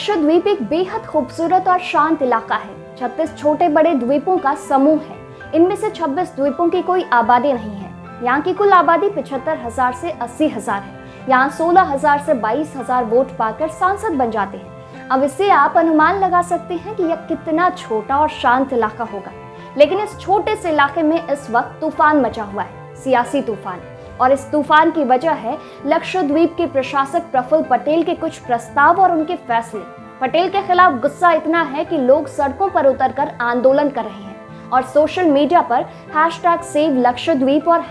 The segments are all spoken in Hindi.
लक्षद्वीप एक बेहद खूबसूरत और शांत इलाका है। 36 छोटे बड़े द्वीपों का समूह है। इनमें से 26 द्वीपों की कोई आबादी नहीं है। यहाँ की कुल आबादी 75,000 से 80,000 है। यहाँ 16,000 से 22,000 वोट पाकर सांसद बन जाते हैं। अब इससे आप अनुमान लगा सकते हैं कि यह कितना छोटा और शांत इलाका होगा। लेकिन इस छोटे से इलाके में इस वक्त तूफान मचा हुआ है, सियासी तूफान। और इस तूफान की वजह है लक्षद्वीप के प्रशासक प्रफुल्ल पटेल के कुछ प्रस्ताव और उनके फैसले। पटेल के खिलाफ गुस्सा इतना है कि लोग सड़कों पर उतरकर आंदोलन कर रहे हैं और सोशल मीडिया पर #SaveLakshadweep और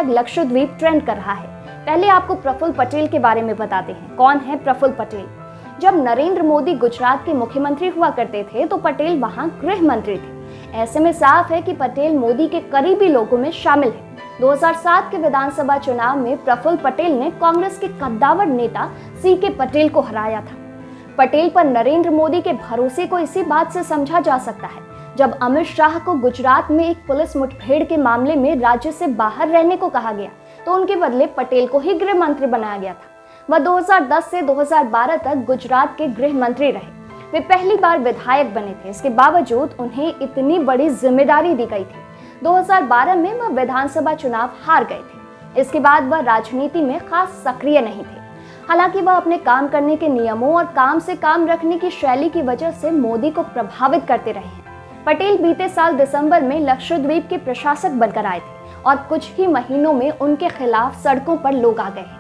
#लक्षद्वीप ट्रेंड कर रहा है। पहले आपको प्रफुल्ल पटेल के बारे में बताते हैं। कौन है प्रफुल्ल पटेल? जब नरेंद्र मोदी गुजरात के मुख्यमंत्री हुआ करते थे तो पटेल वहां गृह मंत्री थे। ऐसे में साफ है कि पटेल मोदी के करीबी लोगों में शामिल है। 2007 के विधानसभा चुनाव में प्रफुल्ल पटेल ने कांग्रेस के कद्दावर नेता CK पटेल को हराया था। पटेल पर नरेंद्र मोदी के भरोसे को इसी बात से समझा जा सकता है, जब अमित शाह को गुजरात में एक पुलिस मुठभेड़ के मामले में राज्य से बाहर रहने को कहा गया तो उनके बदले पटेल को ही गृह मंत्री बनाया गया था। वह 2010 से 2012 तक गुजरात के गृह मंत्री रहे। वे पहली बार विधायक बने थे। इसके बावजूद उन्हें इतनी बड़ी जिम्मेदारी दी गई थी। 2012 में वह विधानसभा चुनाव हार गए थे। इसके बाद वह राजनीति में खास सक्रिय नहीं थे। हालांकि वह अपने काम करने के नियमों और काम से काम रखने की शैली की वजह से मोदी को प्रभावित करते रहे हैं। पटेल बीते साल दिसंबर में लक्षद्वीप के प्रशासक बनकर आए थे और कुछ ही महीनों में उनके खिलाफ सड़कों पर लोग आ गए हैं।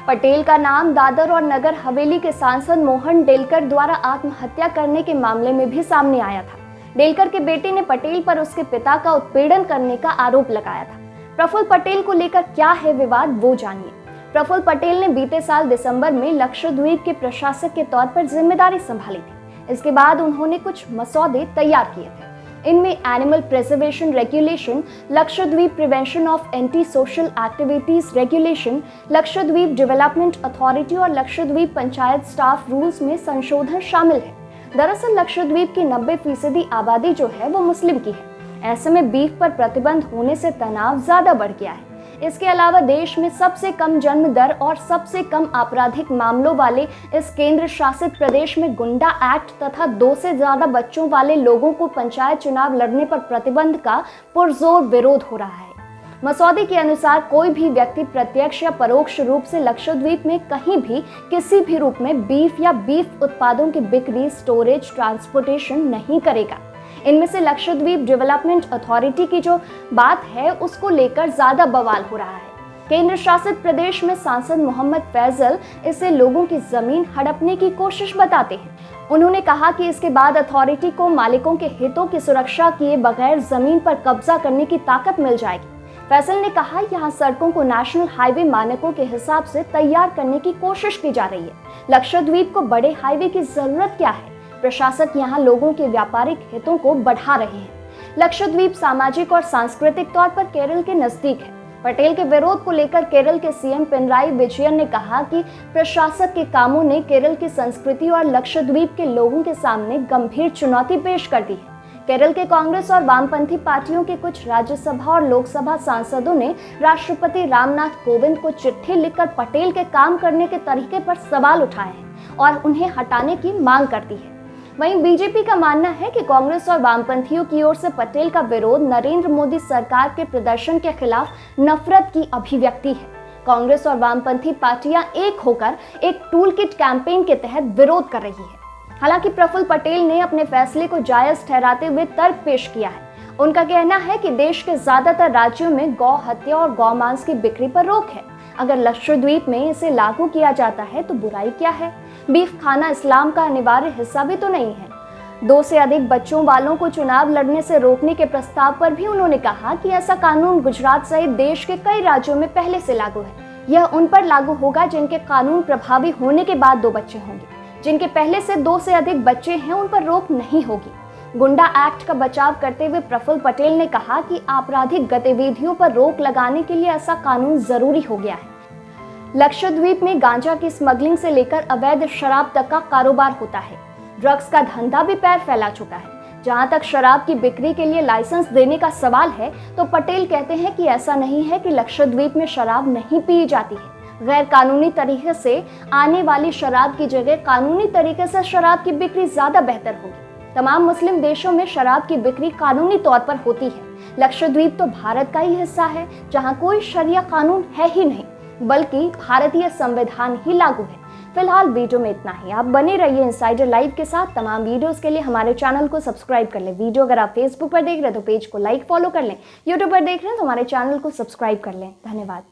पटेल का नाम दादर और नगर हवेली के सांसद मोहन डेलकर द्वारा आत्महत्या करने के मामले में भी सामने आया था। डेलकर के बेटे ने पटेल पर उसके पिता का उत्पीड़न करने का आरोप लगाया था। प्रफुल्ल पटेल को लेकर क्या है विवाद, वो जानिए। प्रफुल्ल पटेल ने बीते साल दिसंबर में लक्षद्वीप के प्रशासक के तौर पर जिम्मेदारी संभाली थी। इसके बाद उन्होंने कुछ मसौदे तैयार किए थे। इनमें animal preservation regulation, Lakshadweep prevention of anti social activities regulation, Lakshadweep development authority और लक्षद्वीप पंचायत स्टाफ रूल्स में संशोधन शामिल है। दरअसल लक्षद्वीप की 90% आबादी जो है वो मुस्लिम की है। ऐसे में बीफ पर प्रतिबंध होने से तनाव ज्यादा बढ़ गया है। इसके अलावा देश में सबसे कम जन्म दर और सबसे कम आपराधिक मामलों वाले इस केंद्र शासित प्रदेश में गुंडा एक्ट तथा 2 से ज्यादा बच्चों वाले लोगों को पंचायत चुनाव लड़ने पर प्रतिबंध का पुरजोर विरोध हो रहा है। मसौदे के अनुसार कोई भी व्यक्ति प्रत्यक्ष या परोक्ष रूप से लक्षद्वीप में कहीं भी किसी भी रूप में बीफ या बीफ उत्पादों की बिक्री, स्टोरेज, ट्रांसपोर्टेशन नहीं करेगा। इनमें से लक्षद्वीप डेवलपमेंट अथॉरिटी की जो बात है उसको लेकर ज्यादा बवाल हो रहा है। केंद्र शासित प्रदेश में सांसद मोहम्मद फैजल इसे लोगों की जमीन हड़पने की कोशिश बताते हैं। उन्होंने कहा कि इसके बाद अथॉरिटी को मालिकों के हितों की सुरक्षा किए बगैर जमीन पर कब्जा करने की ताकत मिल जाएगी। फैसल ने कहा, यहाँ सड़कों को नेशनल हाईवे मानकों के हिसाब से तैयार करने की कोशिश की जा रही है। लक्षद्वीप को बड़े हाईवे की जरूरत क्या है? प्रशासक यहाँ लोगों के व्यापारिक हितों को बढ़ा रहे हैं। लक्षद्वीप सामाजिक और सांस्कृतिक तौर पर केरल के नजदीक है। पटेल के विरोध को लेकर केरल के CM पिनराई विजयन ने कहा कि प्रशासक के कामों ने केरल की संस्कृति और लक्षद्वीप के लोगों के सामने गंभीर चुनौती पेश कर दी है। केरल के कांग्रेस और वामपंथी पार्टियों के कुछ राज्यसभा और लोकसभा सांसदों ने राष्ट्रपति रामनाथ कोविंद को चिट्ठी लिखकर पटेल के काम करने के तरीके पर सवाल उठाए हैं और उन्हें हटाने की मांग कर दी है। वहीं बीजेपी का मानना है कि कांग्रेस और वामपंथियों की ओर से पटेल का विरोध नरेंद्र मोदी सरकार के प्रदर्शन के खिलाफ नफरत की अभिव्यक्ति है। कांग्रेस और वामपंथी पार्टियां एक होकर एक टूल किट कैंपेन के तहत विरोध कर रही है। हालांकि प्रफुल्ल पटेल ने अपने फैसले को जायज ठहराते हुए तर्क पेश किया है। उनका कहना है कि देश के ज्यादातर राज्यों में गौ हत्या और गौ मांस की बिक्री पर रोक है। अगर लक्षद्वीप में इसे लागू किया जाता है तो बुराई क्या है? बीफ खाना इस्लाम का अनिवार्य हिस्सा भी तो नहीं है। 2 से अधिक बच्चों वालों को चुनाव लड़ने से रोकने के प्रस्ताव पर भी उन्होंने कहा कि ऐसा कानून गुजरात सहित देश के कई राज्यों में पहले से लागू है। यह उन पर लागू होगा जिनके कानून प्रभावी होने के बाद 2 बच्चे होंगे। जिनके पहले से 2 से अधिक बच्चे हैं उन पर रोक नहीं होगी। गुंडा एक्ट का बचाव करते हुए प्रफुल्ल पटेल ने कहा कि आपराधिक गतिविधियों पर रोक लगाने के लिए ऐसा कानून जरूरी हो गया है। लक्षद्वीप में गांजा की स्मगलिंग से लेकर अवैध शराब तक का कारोबार होता है। ड्रग्स का धंधा भी पैर फैला चुका है। जहां तक शराब की बिक्री के लिए लाइसेंस देने का सवाल है तो पटेल कहते हैं कि ऐसा नहीं है कि लक्षद्वीप में शराब नहीं पी जाती है। गैर कानूनी तरीके से आने वाली शराब की जगह कानूनी तरीके से शराब की बिक्री ज्यादा बेहतर होगी। तमाम मुस्लिम देशों में शराब की बिक्री कानूनी तौर पर होती है। लक्षद्वीप तो भारत का ही हिस्सा है, जहां कोई शरिया कानून है ही नहीं, बल्कि भारतीय संविधान ही लागू है। फिलहाल वीडियो में इतना ही। आप बने रहिए इनसाइडर लाइव के साथ। तमाम वीडियोस के लिए हमारे चैनल को सब्सक्राइब कर लें। वीडियो अगर आप फेसबुक पर देख रहे हैं तो पेज को लाइक फॉलो कर लें। यूट्यूब पर देख रहे हैं तो हमारे चैनल को सब्सक्राइब कर लें। धन्यवाद।